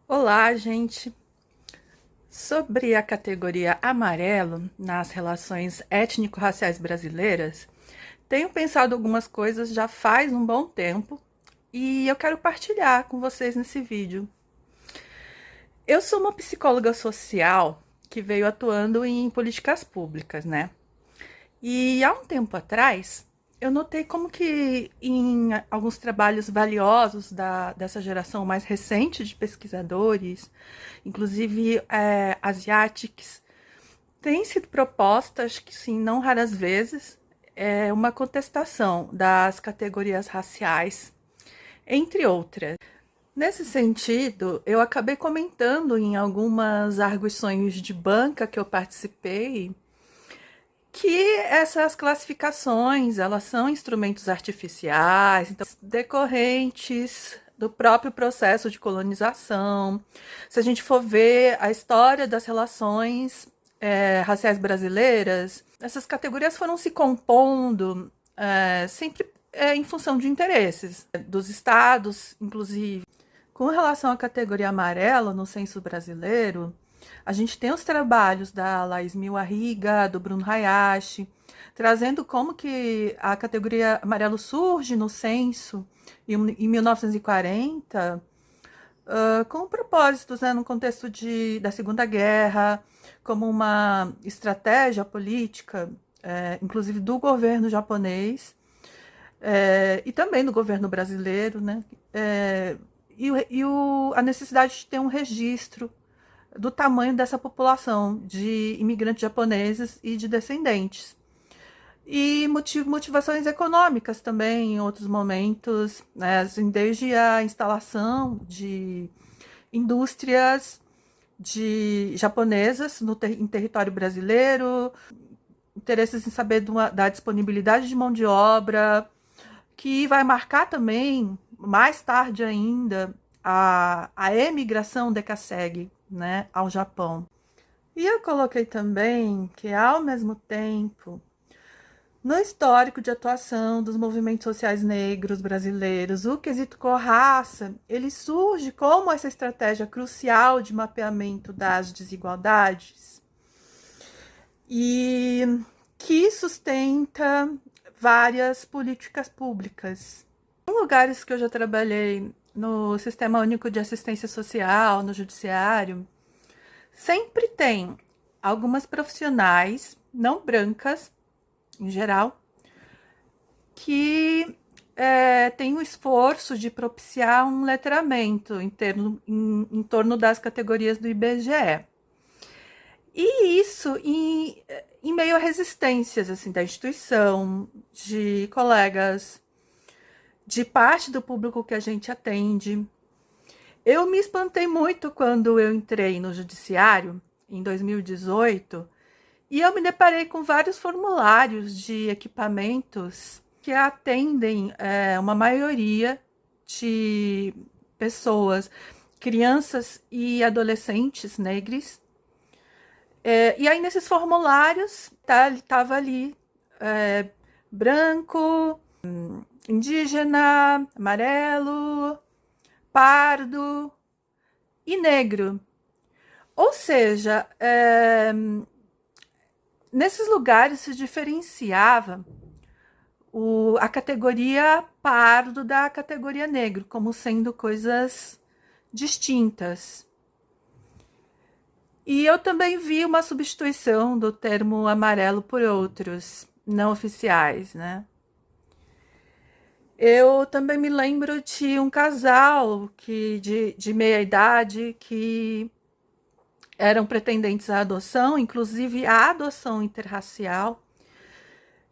Olá, gente! Sobre a categoria amarelo nas relações étnico-raciais brasileiras, tenho pensado algumas coisas já faz um bom tempo e eu quero partilhar com vocês nesse vídeo. Eu sou uma psicóloga social que veio atuando em políticas públicas, né? E há um tempo atrás, eu notei como que em alguns trabalhos valiosos dessa geração mais recente de pesquisadores, inclusive asiáticos, têm sido propostas que, sim, não raras vezes, uma contestação das categorias raciais, entre outras. Nesse sentido, eu acabei comentando em algumas arguições de banca que eu participei que essas classificações, elas são instrumentos artificiais, então, decorrentes do próprio processo de colonização. Se a gente for ver a história das relações raciais brasileiras, essas categorias foram se compondo sempre em função de interesses dos estados, inclusive. Com relação à categoria amarela no censo brasileiro, a gente tem os trabalhos da Laís Miwarriga, do Bruno Hayashi, trazendo como que a categoria amarelo surge no censo em 1940, com propósitos, né, no contexto da Segunda Guerra, como uma estratégia política, inclusive do governo japonês, e também do governo brasileiro, né, a necessidade de ter um registro do tamanho dessa população de imigrantes japoneses e de descendentes. E motivações econômicas também, em outros momentos, né, assim, desde a instalação de indústrias japonesas em território brasileiro, interesses em saber da disponibilidade de mão de obra, que vai marcar também, mais tarde ainda, a emigração de Kasegi, né, ao Japão. E eu coloquei também que, ao mesmo tempo, no histórico de atuação dos movimentos sociais negros brasileiros, o quesito cor-raça, ele surge como essa estratégia crucial de mapeamento das desigualdades e que sustenta várias políticas públicas. Em lugares que eu já trabalhei, no Sistema Único de Assistência Social, no Judiciário, sempre tem algumas profissionais não brancas, em geral, que têm o esforço de propiciar um letramento em torno das categorias do IBGE. E isso em meio a resistências assim, da instituição, de colegas, de parte do público que a gente atende. Eu me espantei muito quando eu entrei no judiciário, em 2018, e eu me deparei com vários formulários de equipamentos que atendem uma maioria de pessoas, crianças e adolescentes negros. E aí, nesses formulários, estava ali branco, indígena, amarelo, pardo e negro. Ou seja, nesses lugares se diferenciava a categoria pardo da categoria negro, como sendo coisas distintas. E eu também vi uma substituição do termo amarelo por outros não oficiais, né? Eu também me lembro de um casal de meia idade que eram pretendentes à adoção, inclusive à adoção interracial,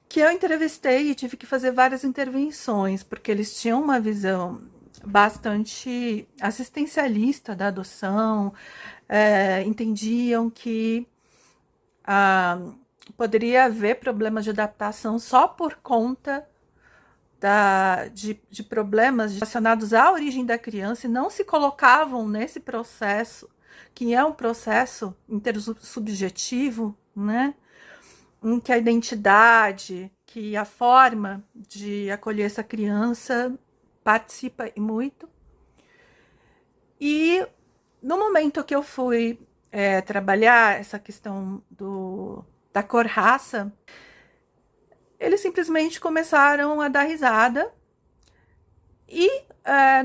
que eu entrevistei e tive que fazer várias intervenções, porque eles tinham uma visão bastante assistencialista da adoção, entendiam que poderia haver problemas de adaptação só por conta de problemas relacionados à origem da criança e não se colocavam nesse processo, que é um processo intersubjetivo, né? Em que a identidade, que a forma de acolher essa criança participa muito. E No momento que eu fui trabalhar essa questão da cor-raça, eles simplesmente começaram a dar risada e,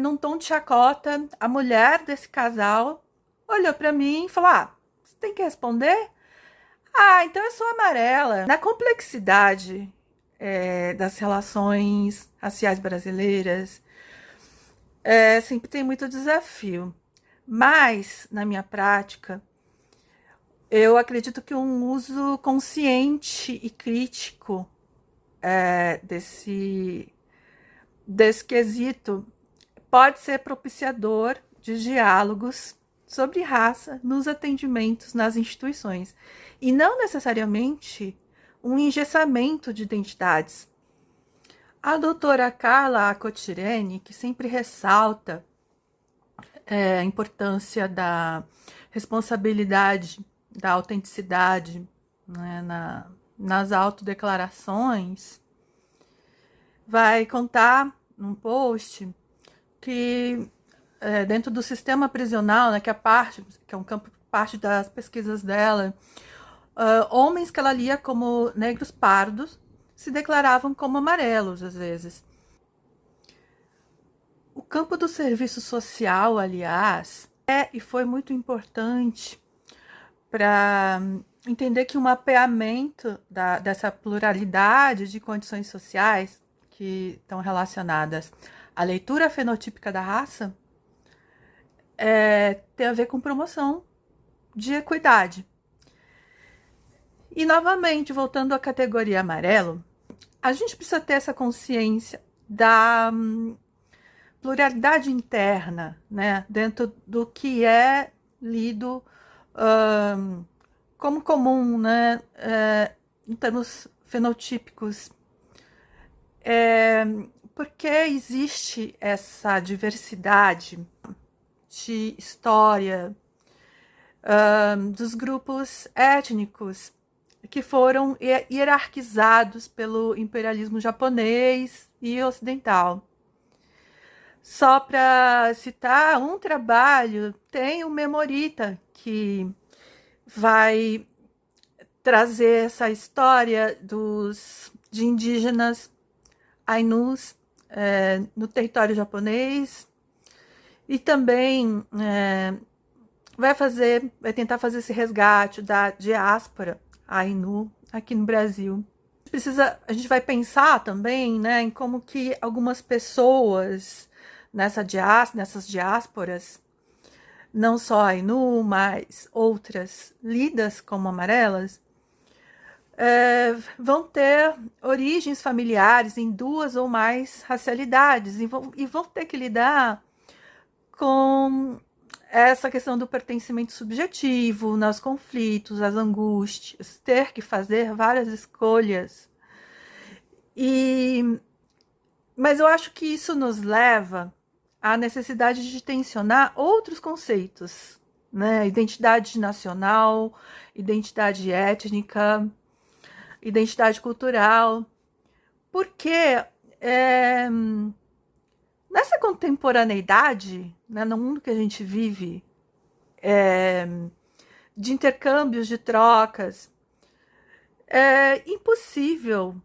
num tom de chacota, a mulher desse casal olhou para mim e falou: "Ah, você tem que responder? Ah, então eu sou amarela." Na complexidade das relações raciais brasileiras, sempre tem muito desafio. Mas, na minha prática, eu acredito que um uso consciente e crítico desse quesito pode ser propiciador de diálogos sobre raça nos atendimentos nas instituições, e não necessariamente um engessamento de identidades. A doutora Carla Cotirene, que sempre ressalta a importância da responsabilidade, da autenticidade, né, nas autodeclarações, vai contar num post que dentro do sistema prisional, né, que é um campo, parte das pesquisas dela, homens que ela lia como negros pardos se declaravam como amarelos, às vezes. O campo do serviço social, aliás, e foi muito importante para entender que o mapeamento dessa pluralidade de condições sociais que estão relacionadas à leitura fenotípica da raça tem a ver com promoção de equidade. E, novamente, voltando à categoria amarelo, a gente precisa ter essa consciência da pluralidade interna, né, dentro do que é lido como comum, né, em termos fenotípicos. Porque existe essa diversidade de história dos grupos étnicos que foram hierarquizados pelo imperialismo japonês e ocidental. Só para citar um trabalho, tem o Memorita, que vai trazer essa história de indígenas Ainus no território japonês, e também vai tentar fazer esse resgate da diáspora Ainu aqui no Brasil. A gente vai pensar também, né, em como que algumas pessoas nessas diásporas, não só Ainu, mas outras lidas como amarelas, vão ter origens familiares em duas ou mais racialidades, e vão ter que lidar com essa questão do pertencimento subjetivo, nos conflitos, as angústias, ter que fazer várias escolhas. Mas eu acho que isso nos leva à necessidade de tensionar outros conceitos, né? Identidade nacional, identidade étnica, identidade cultural, porque nessa contemporaneidade, né, no mundo que a gente vive, de intercâmbios, de trocas, é impossível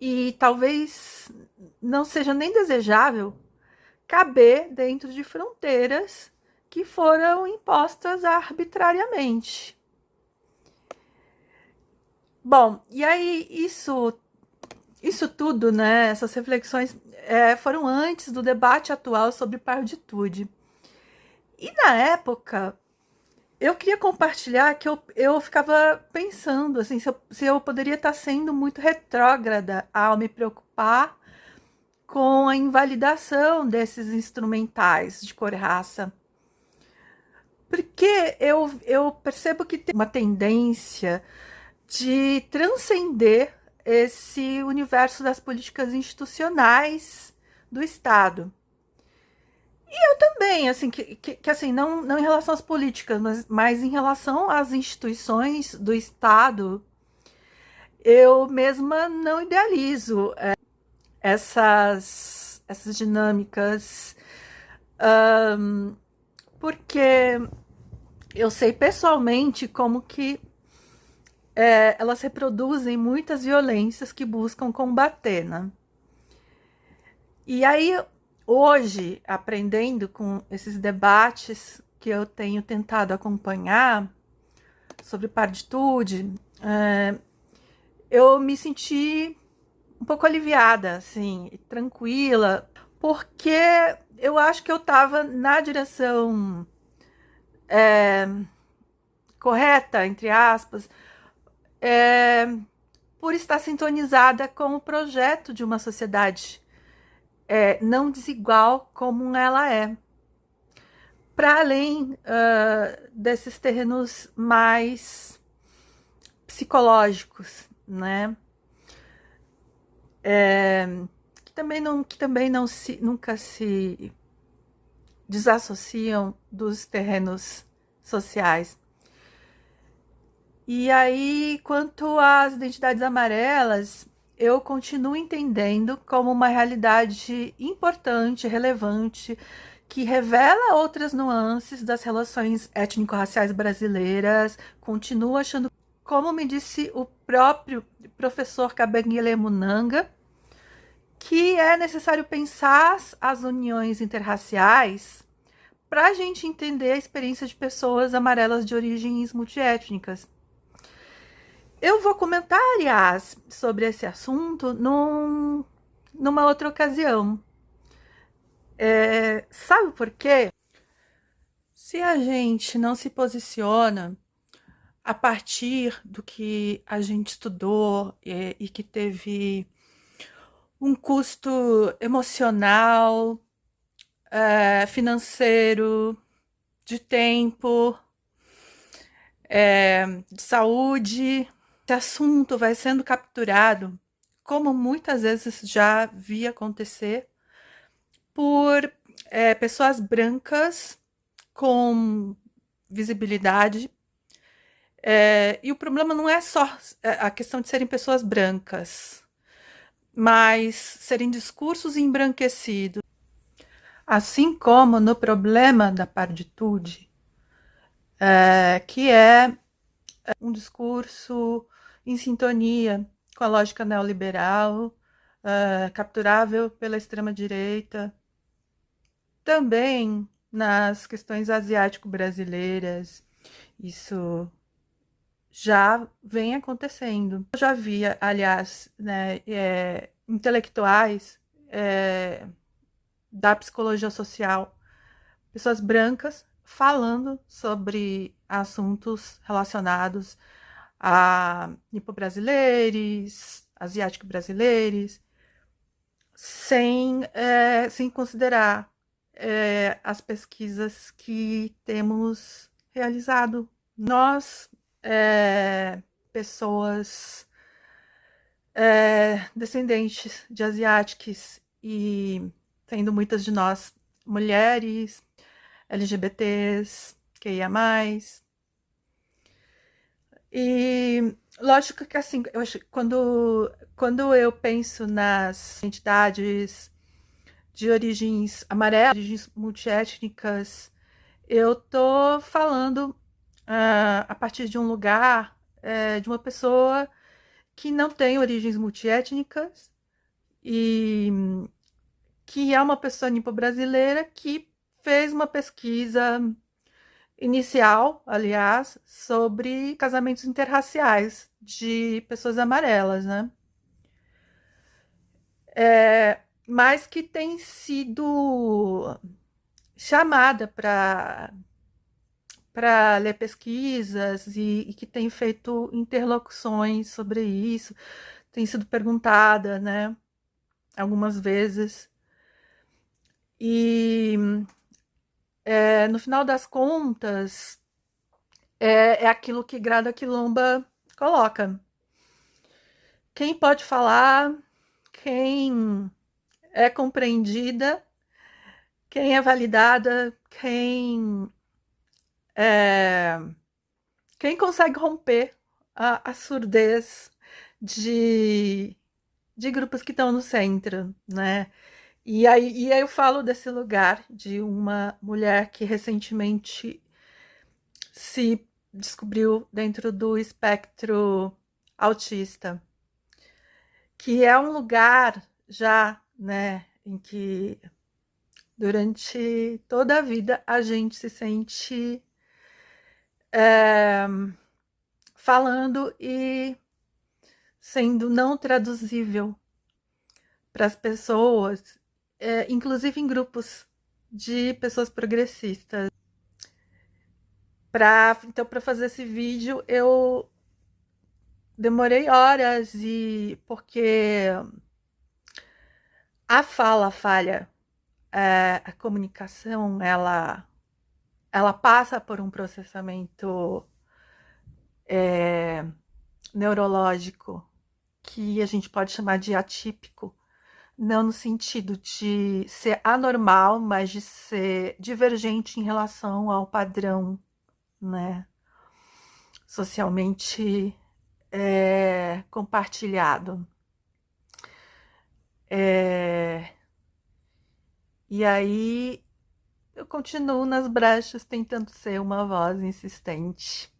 e talvez não seja nem desejável caber dentro de fronteiras que foram impostas arbitrariamente. Bom, e aí isso tudo, né, essas reflexões foram antes do debate atual sobre parditude. E na época, eu queria compartilhar que eu ficava pensando assim, se eu poderia estar sendo muito retrógrada ao me preocupar com a invalidação desses instrumentais de cor e raça. Porque eu percebo que tem uma tendência de transcender esse universo das políticas institucionais do Estado. E eu também, assim, que assim, não em relação às políticas, mas em relação às instituições do Estado, eu mesma não idealizo essas dinâmicas, porque eu sei pessoalmente como que elas reproduzem muitas violências que buscam combater, né? E aí, hoje, aprendendo com esses debates que eu tenho tentado acompanhar sobre parditude, eu me senti um pouco aliviada, assim, tranquila, porque eu acho que eu estava na direção correta, entre aspas, por estar sintonizada com o projeto de uma sociedade não desigual como ela é. Para além desses terrenos mais psicológicos, né? Que também nunca se desassociam dos terrenos sociais. E aí, quanto às identidades amarelas, eu continuo entendendo como uma realidade importante, relevante, que revela outras nuances das relações étnico-raciais brasileiras. Continuo achando, como me disse o próprio professor Kabengele Munanga, que é necessário pensar as uniões interraciais para a gente entender a experiência de pessoas amarelas de origens multiétnicas. Eu vou comentar, aliás, sobre esse assunto numa outra ocasião. Sabe por quê? Se a gente não se posiciona a partir do que a gente estudou e que teve um custo emocional, financeiro, de tempo, de saúde, esse assunto vai sendo capturado, como muitas vezes já vi acontecer, por pessoas brancas com visibilidade. E o problema não é só a questão de serem pessoas brancas, mas serem discursos embranquecidos. Assim como no problema da parditude, que é um discurso em sintonia com a lógica neoliberal, capturável pela extrema-direita. Também nas questões asiático-brasileiras, isso já vem acontecendo. Eu já vi, aliás, né, intelectuais da psicologia social, pessoas brancas falando sobre assuntos relacionados a nipo-brasileiros, asiático-brasileiros, sem considerar as pesquisas que temos realizado. Nós, pessoas descendentes de asiáticos e tendo muitas de nós mulheres, LGBTs, QIA+. E lógico que assim, eu acho, quando eu penso nas entidades de origens amarelas, origens multiétnicas, eu tô falando a partir de um lugar de uma pessoa que não tem origens multiétnicas e que é uma pessoa nipo-brasileira que fez uma pesquisa inicial, aliás, sobre casamentos interraciais de pessoas amarelas, né? Mas que tem sido chamada para ler pesquisas e que tem feito interlocuções sobre isso, tem sido perguntada, né, algumas vezes. E no final das contas, é aquilo que Grada Quilomba coloca. Quem pode falar, quem é compreendida, quem é validada, quem consegue romper a surdez de grupos que estão no centro, né? E aí eu falo desse lugar de uma mulher que recentemente se descobriu dentro do espectro autista, que é um lugar já, né, em que durante toda a vida a gente se sente falando e sendo não traduzível para as pessoas, inclusive em grupos de pessoas progressistas. Então, para fazer esse vídeo, eu demorei horas porque a fala falha, a comunicação, ela passa por um processamento neurológico que a gente pode chamar de atípico, não no sentido de ser anormal, mas de ser divergente em relação ao padrão, né, socialmente compartilhado. E aí eu continuo nas brechas tentando ser uma voz insistente.